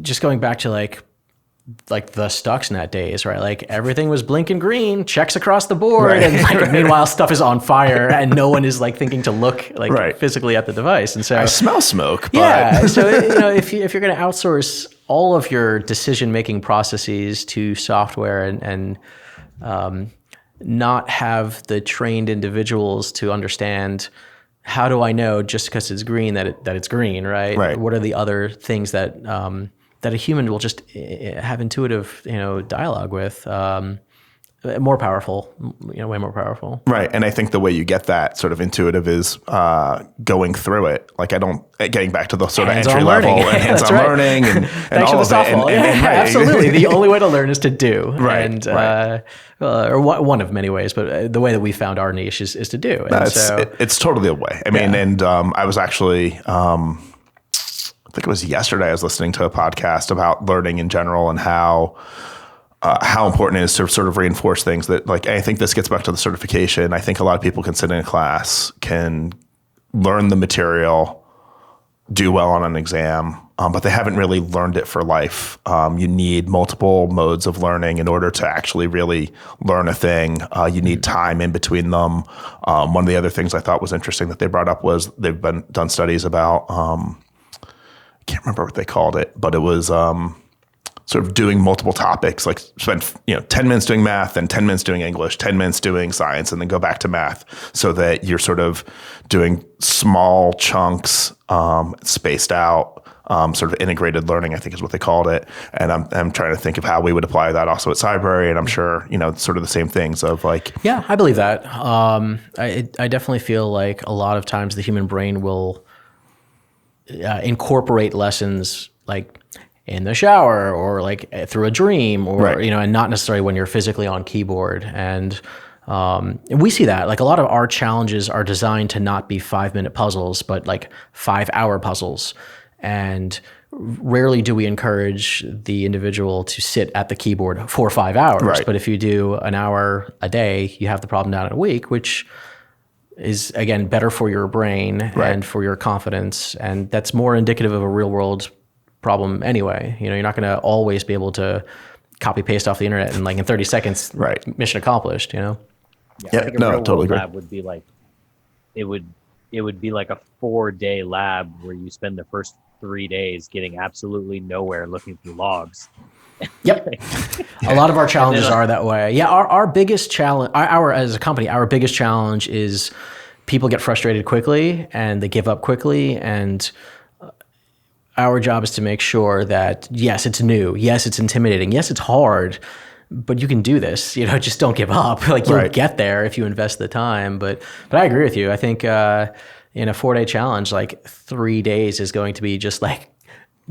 just going back to the Stuxnet days, right? Everything was blinking green, checks across the board, and meanwhile stuff is on fire, and no one is thinking to look physically at the device. And so I smell smoke. But. Yeah. So if you're going to outsource all of your decision making processes to software and not have the trained individuals to understand, how do I know just because it's green that it's green, right? Right. What are the other things that that a human will just have intuitive, dialogue with? more powerful, way more powerful. Right. And I think the way you get that sort of intuitive is going through it. Like getting back to the sort of entry level and hands-on learning and all of it. Absolutely. The only way to learn is to do. Right. And, or one of many ways, but the way that we found our niche is to do. And it's totally a way. I mean, and I was actually, I think it was yesterday, I was listening to a podcast about learning in general and how important it is to sort of reinforce things that, like, I think this gets back to the certification. I think a lot of people can sit in a class, can learn the material, do well on an exam, but they haven't really learned it for life. You need multiple modes of learning in order to actually really learn a thing. You need time in between them. One of the other things I thought was interesting that they brought up was they've done studies about, I can't remember what they called it, but it was sort of doing multiple topics, like spend 10 minutes doing math, then 10 minutes doing English, 10 minutes doing science, and then go back to math, so that you're sort of doing small chunks, spaced out, sort of integrated learning, I think is what they called it. And I'm trying to think of how we would apply that also at Cybrary, and I'm sure, sort of the same things of like. Yeah, I believe that. I definitely feel like a lot of times the human brain will incorporate lessons like in the shower or like through a dream or, and not necessarily when you're physically on keyboard. And we see that like a lot of our challenges are designed to not be 5-minute puzzles, but like 5-hour puzzles. And rarely do we encourage the individual to sit at the keyboard for 5 hours. Right. But if you do an hour a day, you have the problem down in a week, which is, again, better for your brain and for your confidence. And that's more indicative of a real world problem anyway. You're not going to always be able to copy paste off the internet and like in 30 seconds, mission accomplished, Yeah, like a real totally agree. Lab would be like, it would be like a 4-day lab where you spend the first 3 days getting absolutely nowhere looking through logs. Yep. A lot of our challenges are that way. Yeah. Our biggest challenge, as a company, our biggest challenge is people get frustrated quickly and they give up quickly. And our job is to make sure that, yes, it's new. Yes, it's intimidating. Yes, it's hard, but you can do this. Just don't give up. Like you'll get there if you invest the time. But I agree with you. I think in a 4-day challenge, like 3 days is going to be just like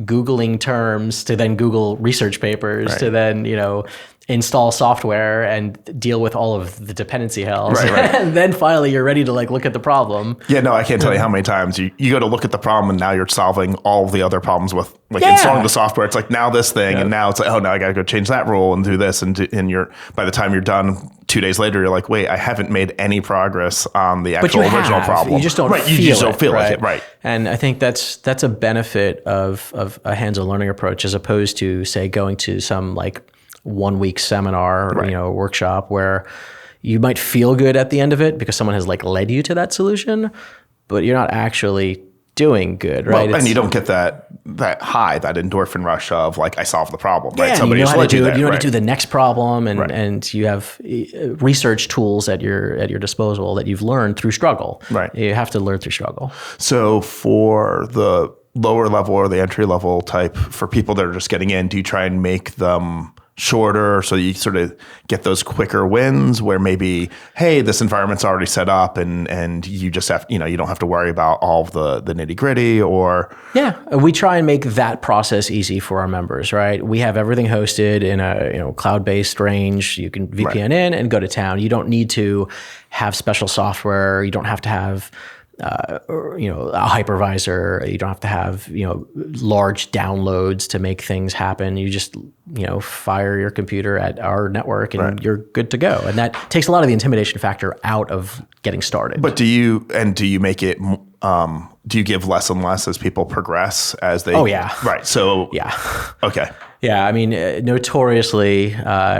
Googling terms to then Google research papers to then, install software and deal with all of the dependency hells. And then finally you're ready to like look at the problem. Yeah, no, I can't tell you how many times you go to look at the problem and now you're solving all of the other problems with like installing the software. It's like now this thing and now it's like, oh, now I got to go change that rule and do this. And you're, by the time you're done 2 days later, you're like, wait, I haven't made any progress on the actual original problem. You just don't feel you just don't feel like it. Right. And I think that's a benefit of a hands-on learning approach as opposed to, say, going to some like 1-week seminar or workshop where you might feel good at the end of it because someone has like led you to that solution, but you're not actually doing good, right? Well, and you don't get that high, that endorphin rush of like I solved the problem, right? Yeah, Somebody you know how to do it. You know how right? to do the next problem, and you have research tools at your disposal that you've learned through struggle. Right. You have to learn through struggle. So for the lower level or the entry level type, for people that are just getting in, do you try and make them shorter so you sort of get those quicker wins where maybe, hey, this environment's already set up and you just have, you don't have to worry about all of the nitty gritty or. Yeah, we try and make that process easy for our members, right? We have everything hosted in a cloud-based range. You can VPN in and go to town. You don't need to have special software. You don't have to have a hypervisor. You don't have to have, large downloads to make things happen. You just, fire your computer at our network and you're good to go. And that takes a lot of the intimidation factor out of getting started. But do you make it, do you give less and less as people progress as they? Oh, yeah. Right. So. Yeah. Okay. Yeah, I mean, notoriously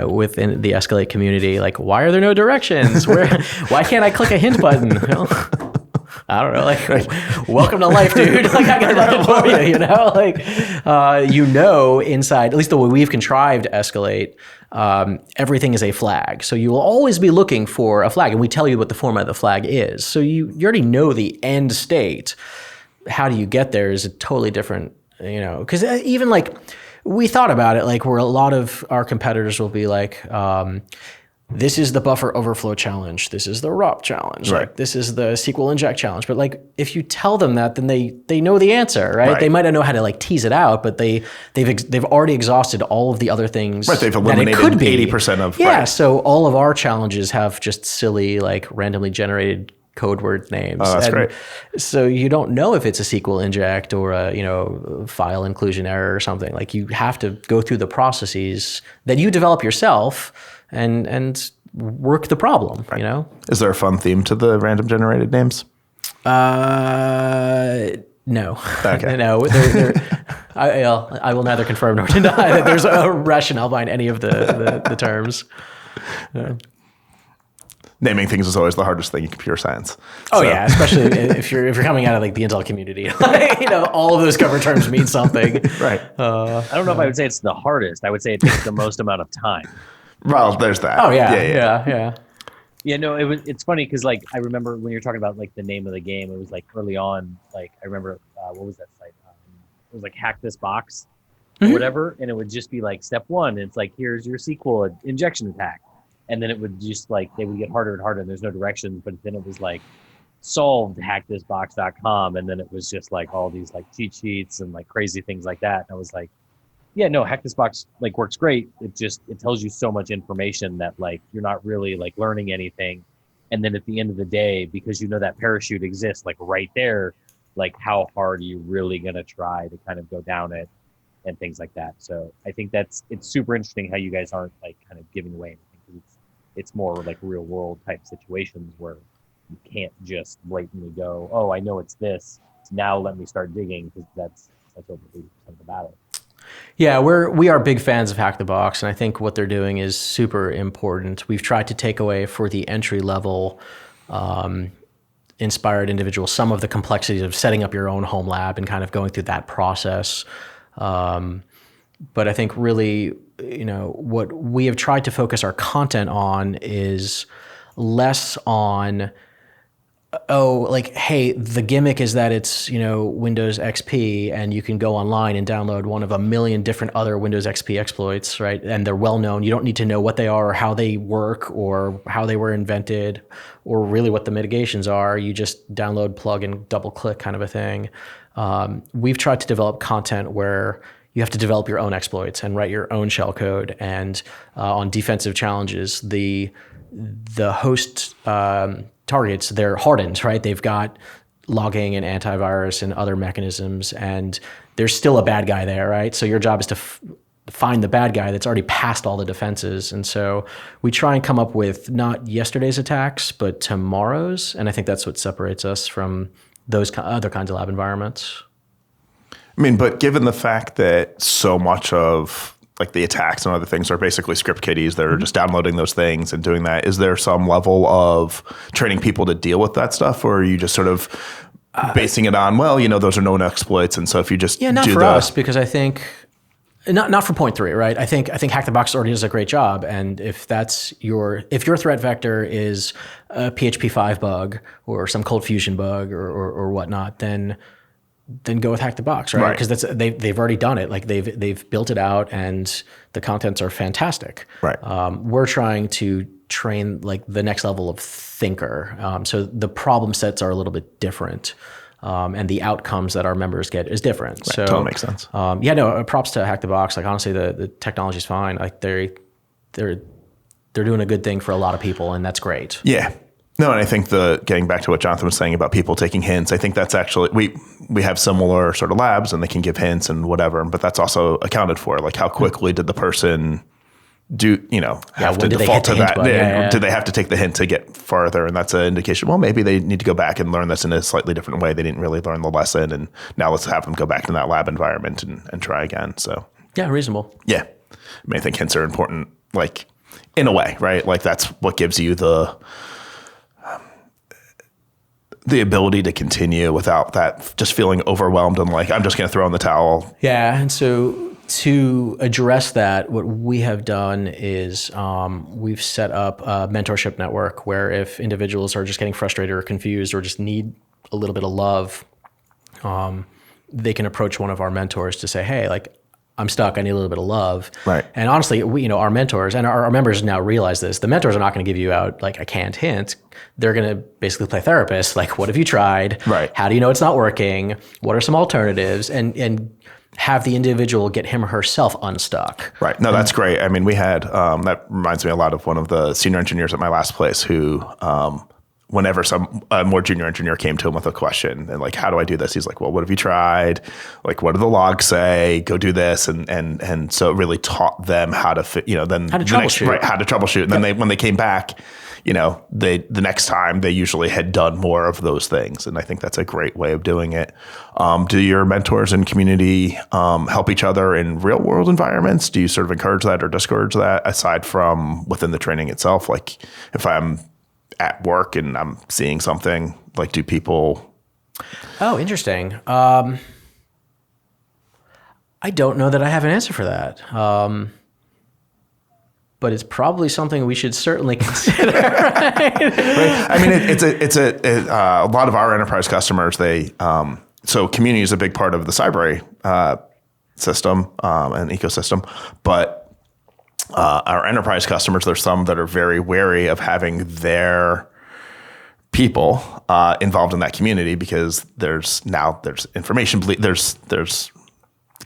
within the Escalate community, like, why are there no directions? Why can't I click a hint button? I don't know, like, welcome to life, dude. Like, I got nothing for you, inside, at least the way we've contrived Escalate, everything is a flag. So you will always be looking for a flag, and we tell you what the format of the flag is. So you already know the end state. How do you get there is a totally different, because even like, we thought about it, like where a lot of our competitors will be like, this is the buffer overflow challenge. This is the ROP challenge. Right. Like, this is the SQL inject challenge. But like, if you tell them that, then they know the answer, right? Right. They might not know how to like tease it out, but they've already exhausted all of the other things. Right. They've that it eliminated could be. 80% of. Yeah. Right. So all of our challenges have just silly, like randomly generated code word names. Oh, that's great. So you don't know if it's a SQL inject or a file inclusion error or something. Like, you have to go through the processes that you develop yourself and work the problem. Right. Is there a fun theme to the random generated names? No. Okay. No. I will neither confirm nor deny that there's a rationale behind any of the terms. Naming things is always the hardest thing in computer science. Oh yeah, especially if you're coming out of like the Intel community. All of those cover terms mean something. Right. I don't know if I would say it's the hardest. I would say it takes the most amount of time. Well, there's that. Oh yeah. Yeah, no, it's funny because like I remember when you're talking about like the name of the game, it was like early on. Like I remember what was that site? It was like Hack This Box or whatever, and it would just be like step 1. And it's like, here's your SQL injection attack, and then it would just like they would get harder and harder. And there's no directions, but then it was like solved hackthisbox.com, and then it was just like all these like cheat sheets and like crazy things like that. And I was like, yeah, no, Hack This Box like works great. It tells you so much information that like you're not really like learning anything. And then at the end of the day, because you know that parachute exists like right there, like how hard are you really gonna try to kind of go down it and things like that. So I think it's super interesting how you guys aren't like kind of giving away anything. It's more like real world type situations where you can't just blatantly go, oh, I know it's this. Now let me start digging, because that's over 80% of the battle. Yeah, we are big fans of Hack the Box, and I think what they're doing is super important. We've tried to take away for the entry level inspired individuals some of the complexities of setting up your own home lab and kind of going through that process. But I think really, what we have tried to focus our content on is less on, hey, the gimmick is that it's, Windows XP and you can go online and download one of a million different other Windows XP exploits, right? And they're well known. You don't need to know what they are or how they work or how they were invented or really what the mitigations are. You just download, plug, and double click kind of a thing. We've tried to develop content where you have to develop your own exploits and write your own shell code. And on defensive challenges, the host targets, they're hardened, right? They've got logging and antivirus and other mechanisms, and there's still a bad guy there, right? So your job is to find the bad guy that's already passed all the defenses. And so we try and come up with not yesterday's attacks, but tomorrow's. And I think that's what separates us from those other kinds of lab environments. I mean, but given the fact that so much of like the attacks and other things are basically script kiddies that are just downloading those things and doing that, is there some level of training people to deal with that stuff, or are you just sort of basing it on, those are known exploits, and so if you just not for us, because I think not for point 3, right? I think Hack the Box already does a great job, and if your threat vector is a PHP 5 bug or some Cold Fusion bug or whatnot, then go with Hack the Box, right? Because they've already done it. Like they've built it out, and the contents are fantastic. Right. We're trying to train like the next level of thinker, so the problem sets are a little bit different, and the outcomes that our members get is different. Right. So totally makes sense. Props to Hack the Box. Like honestly, the technology's fine. Like they're doing a good thing for a lot of people, and that's great. Yeah. No, and I think getting back to what Jonathan was saying about people taking hints, I think that's actually, we have similar sort of labs and they can give hints and whatever, but that's also accounted for. Like how quickly did the person have to default to that? Did they have to take the hint to get farther? And that's an indication, well, maybe they need to go back and learn this in a slightly different way. They didn't really learn the lesson, and now let's have them go back to that lab environment and try again. So yeah, reasonable. Yeah. I mean, I think hints are important, like in a way, right? Like that's what gives you the ability to continue without that just feeling overwhelmed and like, I'm just going to throw in the towel. Yeah. And so to address that, what we have done is we've set up a mentorship network where if individuals are just getting frustrated or confused or just need a little bit of love, they can approach one of our mentors to say, hey, like, I'm stuck. I need a little bit of love. Right. And honestly, our mentors and our members now realize this. The mentors are not going to give you out like a canned hint. They're going to basically play therapist. Like, what have you tried? Right. How do you know it's not working? What are some alternatives? And have the individual get him or herself unstuck. Right. No, that's great. I mean, we had, that reminds me a lot of one of the senior engineers at my last place who, whenever a more junior engineer came to him with a question and like, how do I do this? He's like, well, what have you tried? Like, what do the logs say? Go do this. And so it really taught them how to fit, then how to troubleshoot. how to troubleshoot. And then when they came back, the next time they usually had done more of those things. And I think that's a great way of doing it. Do your mentors and community help each other in real world environments? Do you sort of encourage that or discourage that aside from within the training itself? Like if I'm at work and I'm seeing something, like do people... Oh, interesting. I don't know that I have an answer for that. But it's probably something we should certainly consider. Right? I mean, it's a lot of our enterprise customers, so community is a big part of the Cybrary system and ecosystem, but our enterprise customers, there's some that are very wary of having their people involved in that community because there's information, there's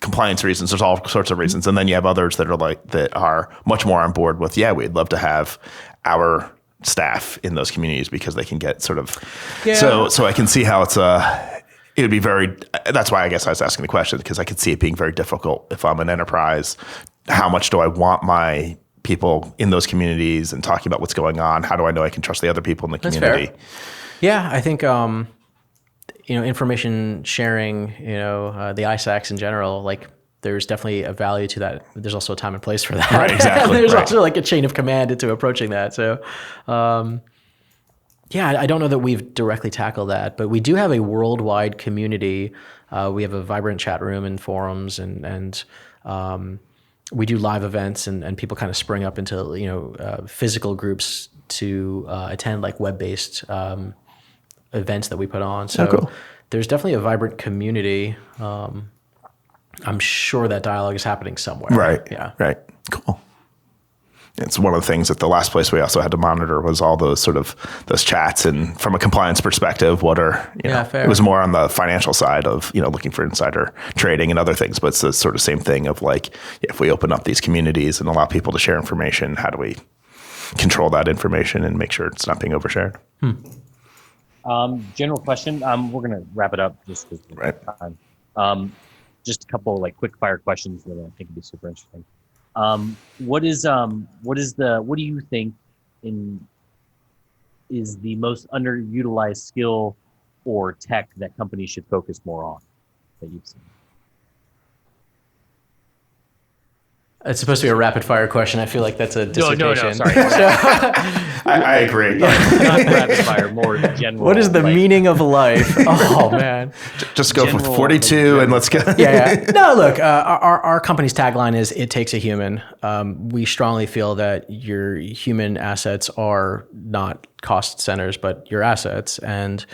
compliance reasons, there's all sorts of reasons. And then you have others that are much more on board with, we'd love to have our staff in those communities because they can get sort of, so I can see how it would be that's why I guess I was asking the question, because I could see it being very difficult if I'm an enterprise. How much do I want my people in those communities and talking about what's going on? How do I know I can trust the other people in the community? That's fair. Yeah, I think, information sharing, the ISACs in general, like there's definitely a value to that. There's also a time and place for that. Right, exactly. There's also like a chain of command into approaching that. So, I don't know that we've directly tackled that, but we do have a worldwide community. We have a vibrant chat room and forums and we do live events and people kind of spring up into, physical groups to attend like web-based events that we put on. So cool. There's definitely a vibrant community. I'm sure that dialogue is happening somewhere. Right. Yeah. Right. Cool. It's one of the things at the last place we also had to monitor was all those those chats. And from a compliance perspective, fair. It was more on the financial side of, looking for insider trading and other things, but it's the sort of same thing of like, if we open up these communities and allow people to share information, how do we control that information and make sure it's not being overshared? General question. We're going to wrap it up just because right. Time. Just a couple like quick fire questions that I think would be super interesting. What do you think is the most underutilized skill or tech that companies should focus more on that you've seen? It's supposed to be a rapid fire question. I feel like that's a dissertation. No, sorry. I agree. Not rapid fire, more general. What is the meaning of life? Oh man. Just go for 42 and let's go. Yeah. No, look, our company's tagline is "It takes a human." We strongly feel that your human assets are not cost centers, but your assets, and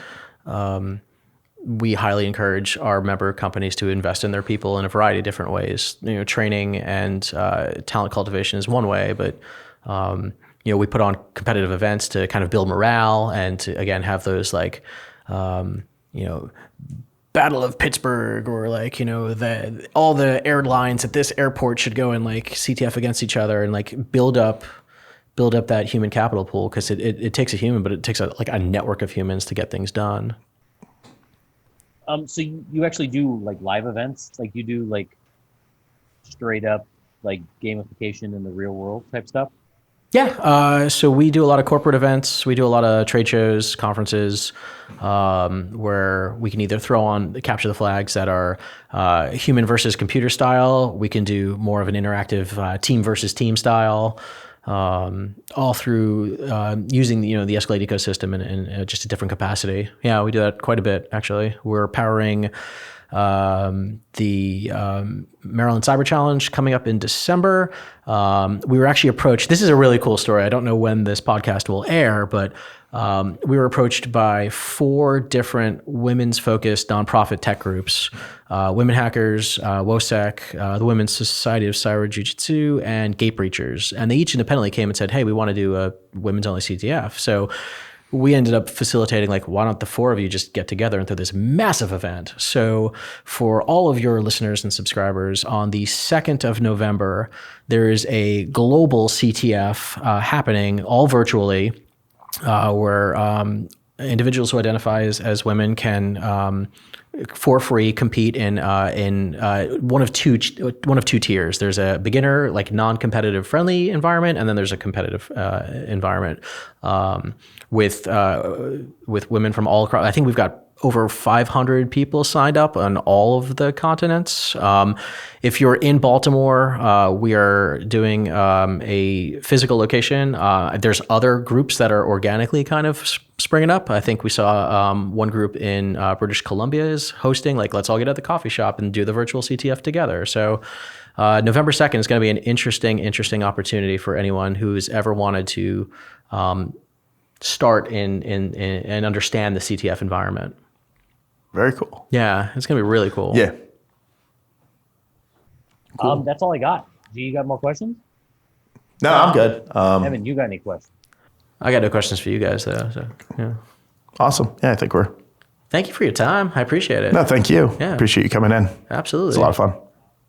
we highly encourage our member companies to invest in their people in a variety of different ways. Training and talent cultivation is one way, but we put on competitive events to kind of build morale and to again have those like Battle of Pittsburgh or like all the airlines at this airport should go and like CTF against each other and like build up that human capital pool, because it takes a human, but it takes a network of humans to get things done. So you actually do like live events, like you do like straight up like gamification in the real world type stuff? Yeah. So we do a lot of corporate events. We do a lot of trade shows, conferences, where we can either capture the flags that are human versus computer style. We can do more of an interactive team versus team style. All through using the Escalate ecosystem in just a different capacity. Yeah, we do that quite a bit actually. We're powering the Maryland Cyber Challenge coming up in December. We were actually approached. This is a really cool story. I don't know when this podcast will air, but we were approached by 4 different women's-focused nonprofit tech groups: Women Hackers, WOSEC, the Women's Society of Cyber Jiu-Jitsu, and Gate Breachers. And they each independently came and said, "Hey, we want to do a women's-only CTF." So we ended up facilitating, like, why don't the 4 of you just get together and throw this massive event? So for all of your listeners and subscribers, on the 2nd of November, there is a global CTF happening all virtually, where individuals who identify as women can for free compete in one of two tiers. There's a beginner, like, non-competitive friendly environment, and then there's a competitive environment with women from all across. I think we've got over 500 people signed up on all of the continents. If you're in Baltimore, we are doing a physical location. There's other groups that are organically kind of springing up. I think we saw one group in British Columbia is hosting, like, let's all get at the coffee shop and do the virtual CTF together. So November 2nd is going to be an interesting opportunity for anyone who's ever wanted to start in and understand the CTF environment. Very cool. Yeah, it's going to be really cool. Yeah. Cool. That's all I got. Do you got more questions? No, I'm good. Evan, you got any questions? I got no questions for you guys, though. So, yeah. Awesome. Yeah, I think we're... Thank you for your time. I appreciate it. No, thank you. Yeah. Appreciate you coming in. Absolutely. It's a lot of fun.